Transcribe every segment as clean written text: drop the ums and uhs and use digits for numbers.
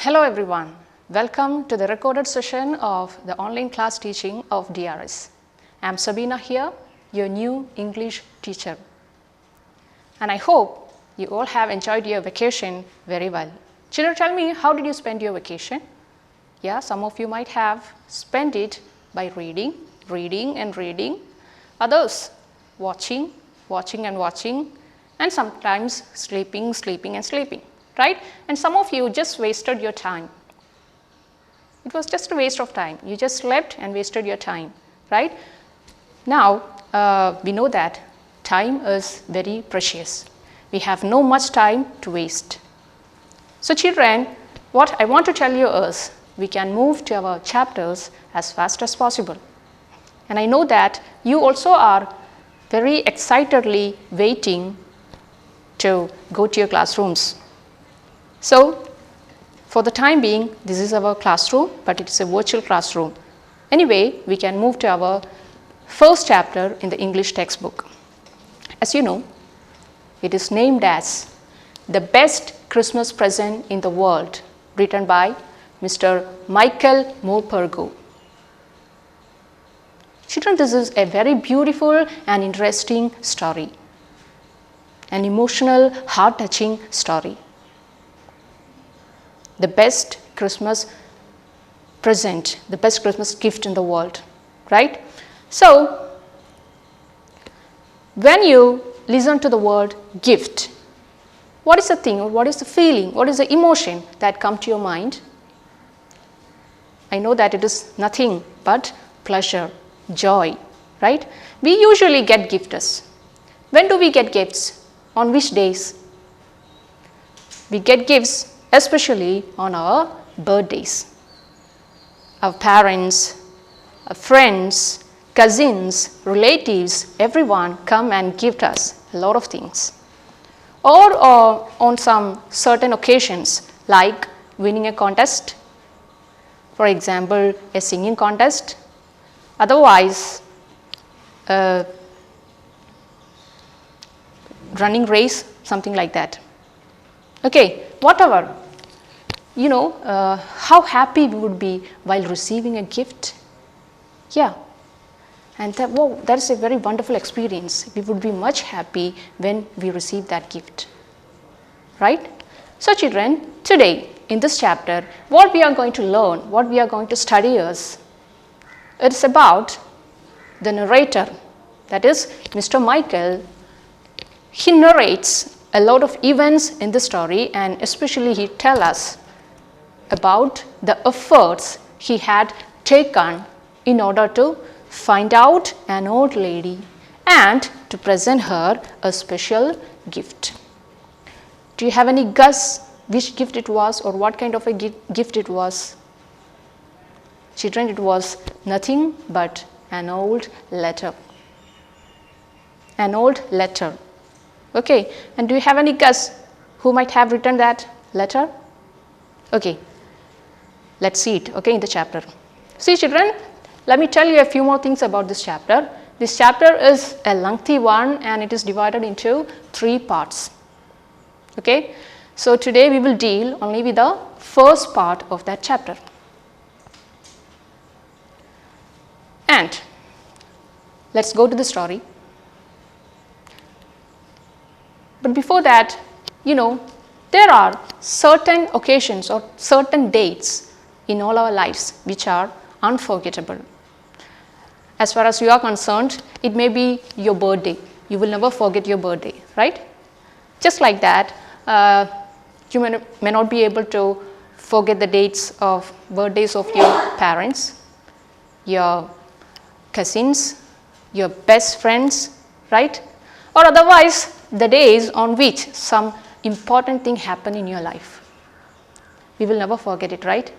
Hello everyone, welcome to the recorded session of the online class teaching of DRS. I am Sabeena here, your new English teacher. And I hope you all have enjoyed your vacation very well. Children, tell me, how did you spend your vacation? Yeah, some of you might have spent it by reading and reading. Others watching and watching, and sometimes sleeping and sleeping. Right? And some of you just wasted your time. It was just a waste of time. You just slept and wasted your time. Right? Now, we know that time is very precious. We have no much time to waste. So children, what I want to tell you is, we can move to our chapters as fast as possible. And I know that you also are very excitedly waiting to go to your classrooms. So, for the time being, this is our classroom, but it is a virtual classroom. Anyway, we can move to our first chapter in the English textbook. As you know, it is named as The Best Christmas Present in the World, written by Mr. Michael Morpurgo. Children, this is a very beautiful and interesting story, an emotional, heart-touching story. The best Christmas present, the best Christmas gift in the world, right? So, when you listen to the word gift, what is the thing, or what is the feeling, what is the emotion that comes to your mind? I know that it is nothing but pleasure, joy, right? We usually get gifts. When do we get gifts? On which days? We get gifts especially on our birthdays. Our parents, our friends, cousins, relatives, everyone come and give us a lot of things. Or on some certain occasions, like winning a contest, for example, a singing contest, otherwise running race, something like that. Okay, whatever. You know, how happy we would be while receiving a gift. Yeah, and that is a very wonderful experience. We would be much happy when we receive that gift, right? So children, today in this chapter, what we are going to learn, what we are going to study is, it is about the narrator, that is Mr. Michael. He narrates a lot of events in the story, and especially he tells us about the efforts he had taken in order to find out an old lady and to present her a special gift. Do you have any guess which gift it was, or what kind of a gift it was? Children, it was nothing but an old letter. An old letter. Okay, and do you have any guess who might have written that letter? Okay, let's see it, okay, in the chapter. See children, let me tell you a few more things about this chapter. This chapter is a lengthy one and it is divided into 3 parts. Okay, so today we will deal only with the first part of that chapter. And let's go to the story. But before that, you know, there are certain occasions or certain dates in all our lives which are unforgettable. As far as you are concerned, it may be your birthday. You will never forget your birthday, right? Just like that, you may not be able to forget the dates of birthdays of your parents, your cousins, your best friends, right? Or otherwise, the days on which some important thing happened in your life. We will never forget it, right?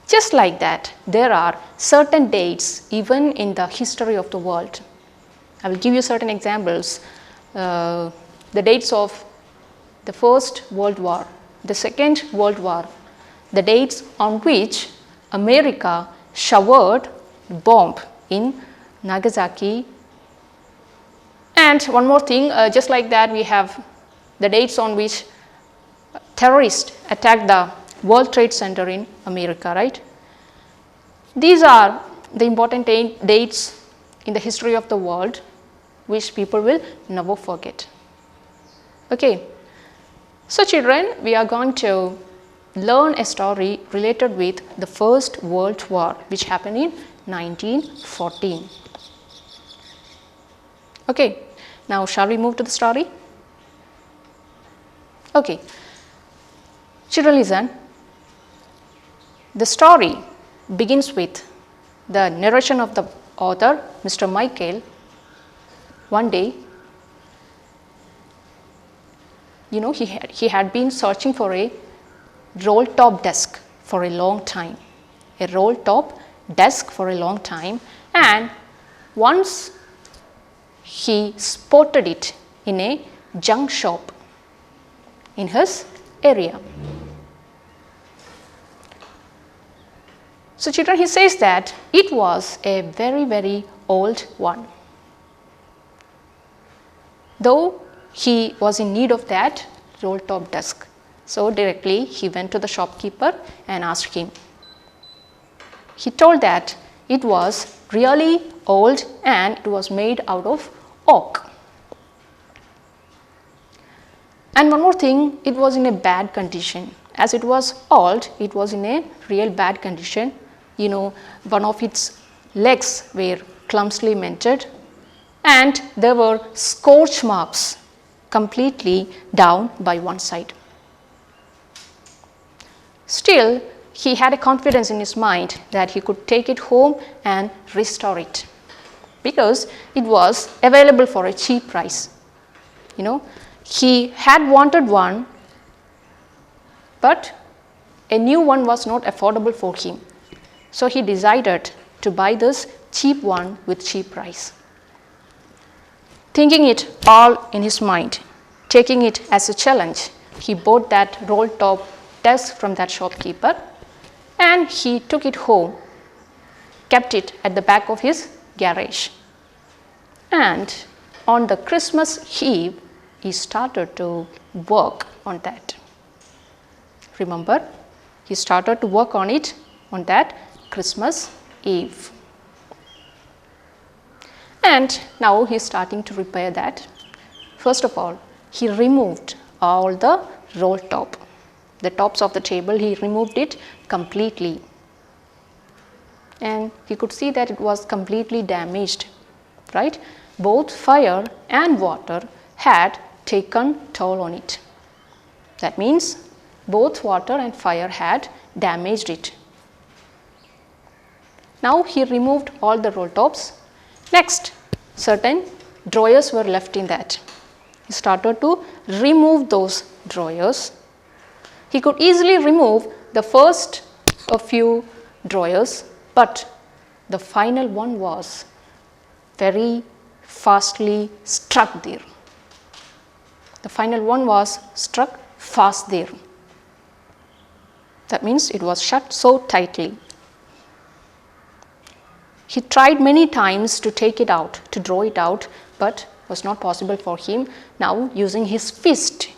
Just like that, there are certain dates even in the history of the world. I will give you certain examples. The dates of the First World War, the Second World War, the dates on which America showered bomb in Nagasaki. And one more thing, just like that, we have the dates on which terrorists attacked the World Trade Center in America, right? These are the important dates in the history of the world which people will never forget. Okay. So children, we are going to learn a story related with the First World War which happened in 1914. Okay. Now shall we move to the story? Okay. Children, listen. The story begins with the narration of the author, Mr. Michael. One day, he had been searching for a roll top desk for a long time. A roll top desk for a long time, and once he spotted it in a junk shop in his area. So children, he says that it was a very, very old one. Though he was in need of that roll top desk. So directly he went to the shopkeeper and asked him. He told that it was really old and it was made out of oak. And one more thing, it was in a bad condition. As it was old, it was in a real bad condition. One of its legs were clumsily mended and there were scorch marks completely down by one side. Still, he had a confidence in his mind that he could take it home and restore it because it was available for a cheap price. He had wanted one, but a new one was not affordable for him. So he decided to buy this cheap one with cheap price. Thinking it all in his mind, taking it as a challenge, he bought that roll top desk from that shopkeeper and he took it home, kept it at the back of his garage. And on the Christmas Eve, he started to work on that. Remember, he started to work on it on that Christmas Eve. And now he is starting to repair that. First of all, he removed all the roll top. The tops of the table, he removed it completely. And he could see that it was completely damaged, right? Both fire and water had taken toll on it. That means both water and fire had damaged it. Now he removed all the roll tops. Next, certain drawers were left in that. He started to remove those drawers. He could easily remove the first a few drawers, but the final one was very fastly stuck there. The final one was struck fast there. That means it was shut so tightly. He tried many times to take it out, to draw it out, but was not possible for him. Now using his fist,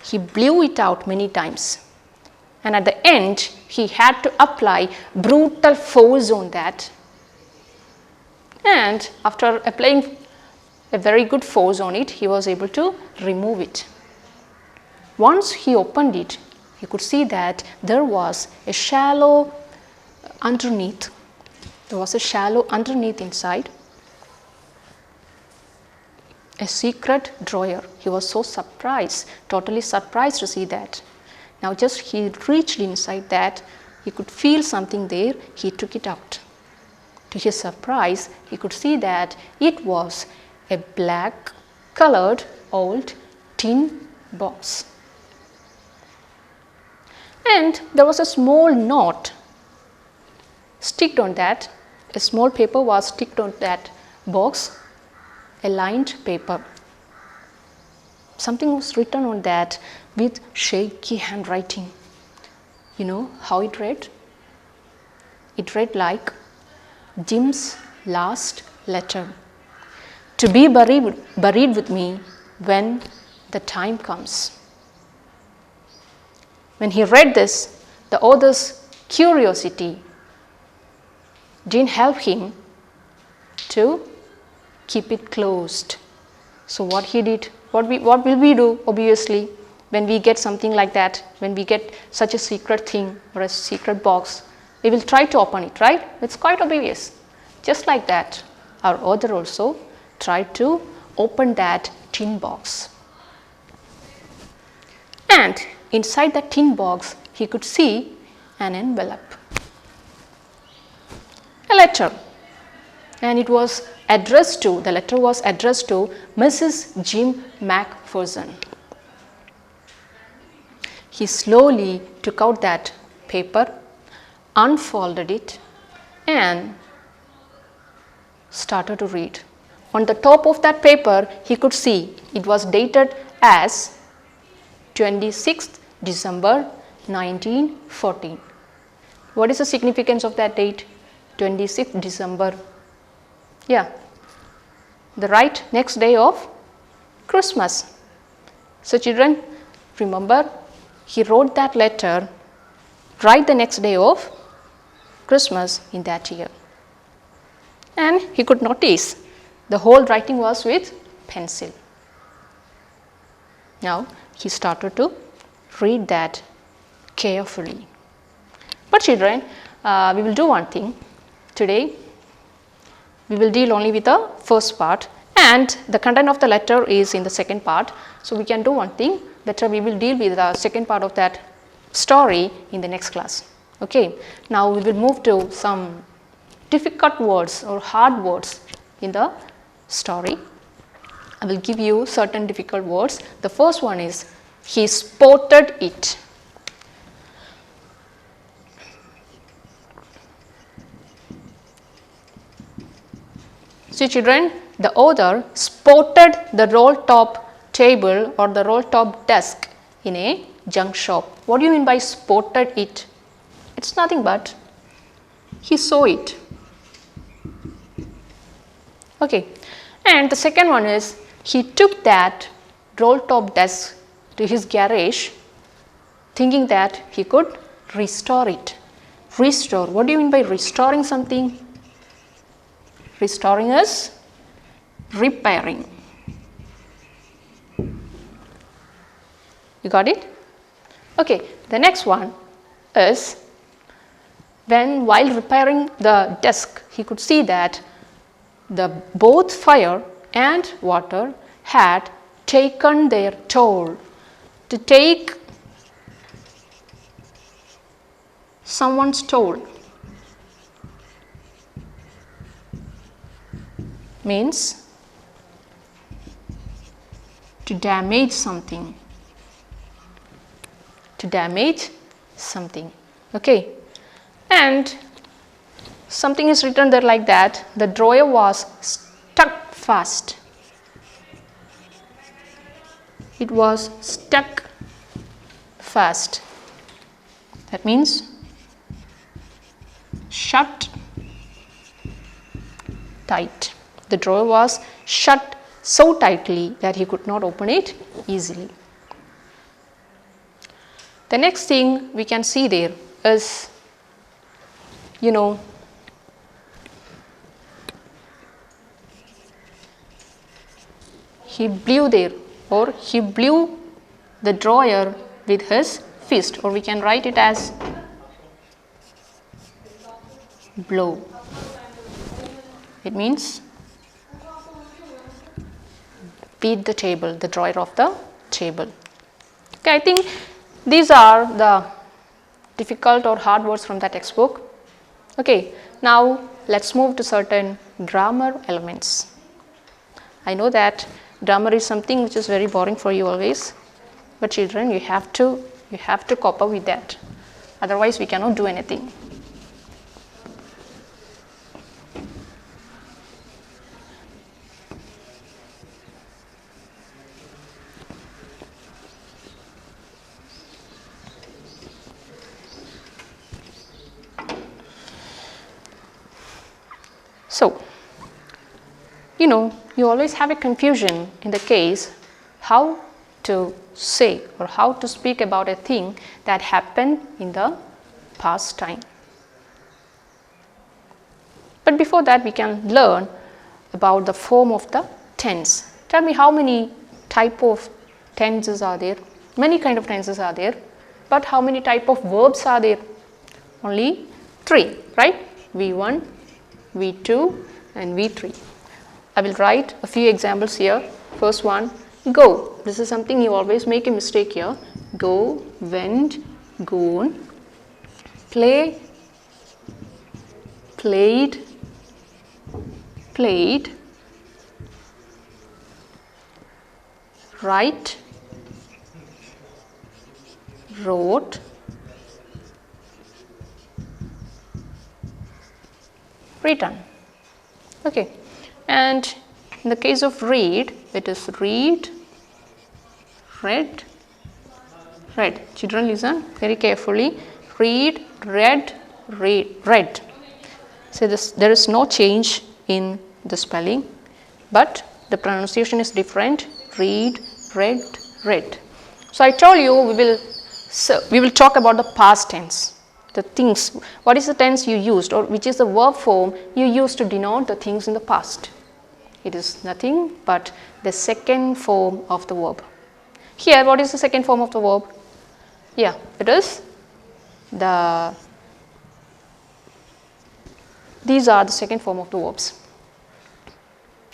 he blew it out many times. And at the end, he had to apply brutal force on that. And after applying a very good force on it, he was able to remove it. Once he opened it, he could see that there was a shallow underneath. There was a shallow underneath inside, a secret drawer. He was so surprised, totally surprised to see that. Now just he reached inside that, he could feel something there, he took it out. To his surprise, he could see that it was a black colored old tin box. And there was a small knot sticked on that. A small paper was sticked on that box, a lined paper. Something was written on that with shaky handwriting. You know how it read? It read like Jim's last letter. To be buried with me when the time comes. When he read this, the author's curiosity didn't help him to keep it closed. So what he did, what will we do? Obviously, when we get something like that, when we get such a secret thing or a secret box, we will try to open it, right? It's quite obvious. Just like that, our author also tried to open that tin box. And inside that tin box, he could see an envelope, a letter, and it was addressed to, the letter was addressed to Mrs. Jim Macpherson. He slowly took out that paper, unfolded it, and started to read. On the top of that paper, he could see it was dated as 26th December 1914. What is the significance of that date? 26th December. Yeah, the right next day of Christmas. So children, remember, he wrote that letter right the next day of Christmas in that year. And he could notice the whole writing was with pencil. Now he started to read that carefully. But children, we will do one thing today. We will deal only with the first part, and the content of the letter is in the second part. So we can do one thing, better we will deal with the second part of that story in the next class. Okay. Now we will move to some difficult words or hard words in the story. I will give you certain difficult words. The first one is, he spotted it. See children, the author spotted the roll top table or the roll top desk in a junk shop. What do you mean by spotted it? It's nothing but he saw it. Okay. And the second one is, he took that roll top desk to his garage thinking that he could restore it. Restore, what do you mean by restoring something? Restoring is repairing. You got it? Okay, the next one is, while repairing the desk, he could see that both fire and water had taken their toll. To take someone's toll means to damage something. To damage something. Okay. And something is written there like that, the drawer was stuck fast. It was stuck fast. That means shut tight. The drawer was shut so tightly that he could not open it easily. The next thing we can see there is, he blew there, or he blew the drawer with his fist, or we can write it as blow. It means beat the table, the drawer of the table. Okay, I think these are the difficult or hard words from the textbook. Okay, now let's move to certain grammar elements. I know that grammar is something which is very boring for you always, but children, you have to cope up with that. Otherwise, we cannot do anything. So, you always have a confusion in the case how to say or how to speak about a thing that happened in the past time. But before that, we can learn about the form of the tense. Tell me how many type of tenses are there? Many kind of tenses are there, but how many type of verbs are there? Only 3, right? V1, V2 and V3. I will write a few examples here. First one, go. This is something you always make a mistake here. Go, went, gone. Play, played, played. Write, wrote, written. Okay, and in the case of read, it is read, read, read. Children, listen very carefully. Read, read, read, read. So there is no change in the spelling, but the pronunciation is different. Read, read, read. So I told you we will talk about the past tense. The things, what is the tense you used, or which is the verb form you used to denote the things in the past. It is nothing but the second form of the verb. Here, what is the second form of the verb? Yeah, it is these are the second form of the verbs.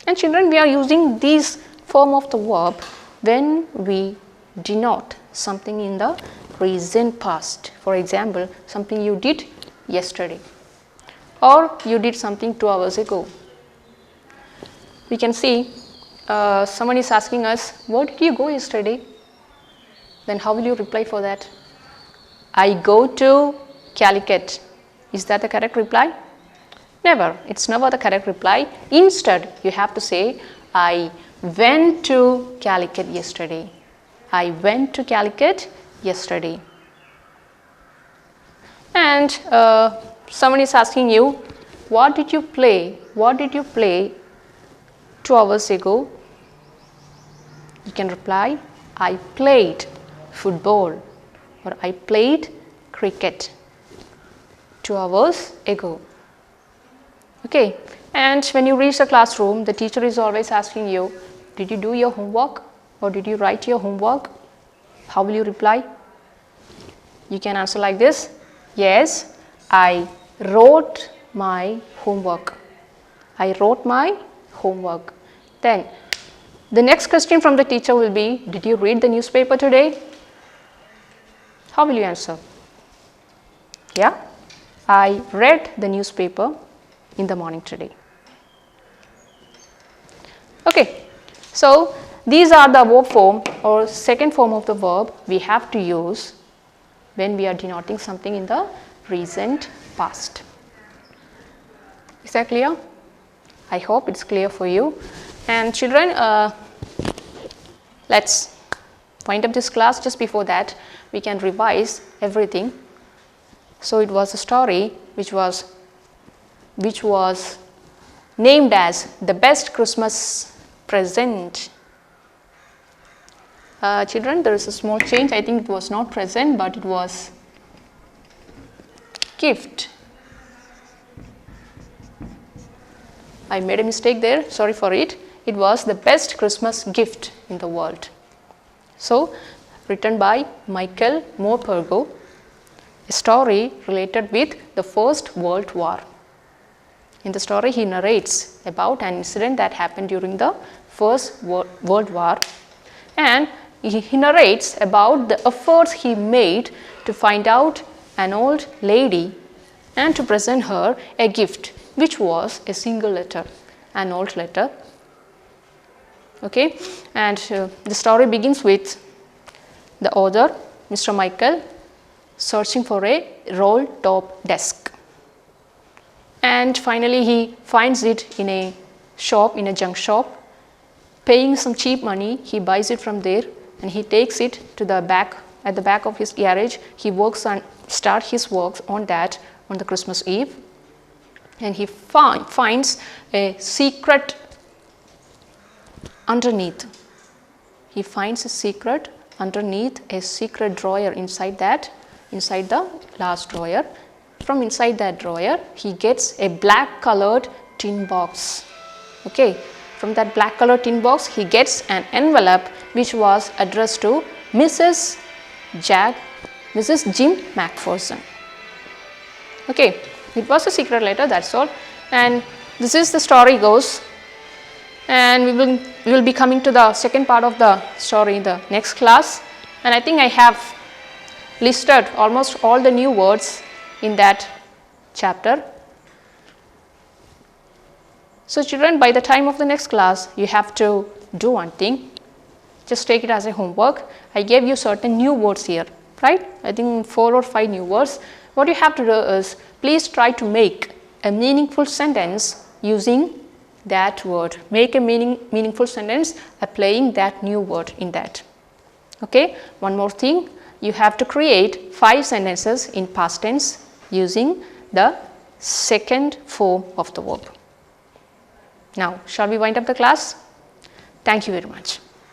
And children, we are using these form of the verb when we denote something in the present past. For example, something you did yesterday, or you did something 2 hours ago. We can see someone is asking us, where did you go yesterday? Then how will you reply for that? I go to Calicut. Is that the correct reply? Never. It's never the correct reply. Instead, you have to say, I went to Calicut yesterday. I went to Calicut yesterday. And someone is asking you, what did you play? What did you play 2 hours ago? You can reply, I played football, or I played cricket 2 hours ago. Okay, and when you reach the classroom, the teacher is always asking you, did you do your homework, or did you write your homework? How will you reply? You can answer like this, yes, I wrote my homework. I wrote my homework. Then the next question from the teacher will be, did you read the newspaper today? How will you answer? Yeah, I read the newspaper in the morning today. Okay, so these are the verb form or second form of the verb we have to use when we are denoting something in the recent past. Is that clear? I hope it's clear for you. And children, let's wind up this class. Just before that, we can revise everything. So it was a story which was named as the best Christmas present. Children, there is a small change. I think it was not present, but it was gift. I made a mistake there, sorry for it. It was the best Christmas gift in the world. So, written by Michael Morpurgo, a story related with the First World War. In the story, he narrates about an incident that happened during the First World War, and he narrates about the efforts he made to find out an old lady and to present her a gift, which was a single letter, an old letter. Okay, and the story begins with the author, Mr. Michael, searching for a roll-top desk. And finally, he finds it in a shop, in a junk shop. Paying some cheap money, he buys it from there and he takes it to the back, at the back of his garage. He works on, start his works on that on the Christmas Eve. And he finds a secret underneath. He finds a secret underneath, a secret drawer inside that inside the last drawer. From inside that drawer, he gets a black colored tin box. Okay. From that black colored tin box, he gets an envelope which was addressed to Mrs. Jim McPherson. Okay. It was a secret letter, that's all. And this is the story goes. And we will be coming to the second part of the story in the next class. And I think I have listed almost all the new words in that chapter. So children, by the time of the next class, you have to do one thing. Just take it as a homework. I gave you certain new words here, right? I think 4 or 5 new words. What you have to do is, please try to make a meaningful sentence using that word. Make a meaningful sentence applying that new word in that. Okay. One more thing, you have to create 5 sentences in past tense using the second form of the verb. Now, shall we wind up the class? Thank you very much.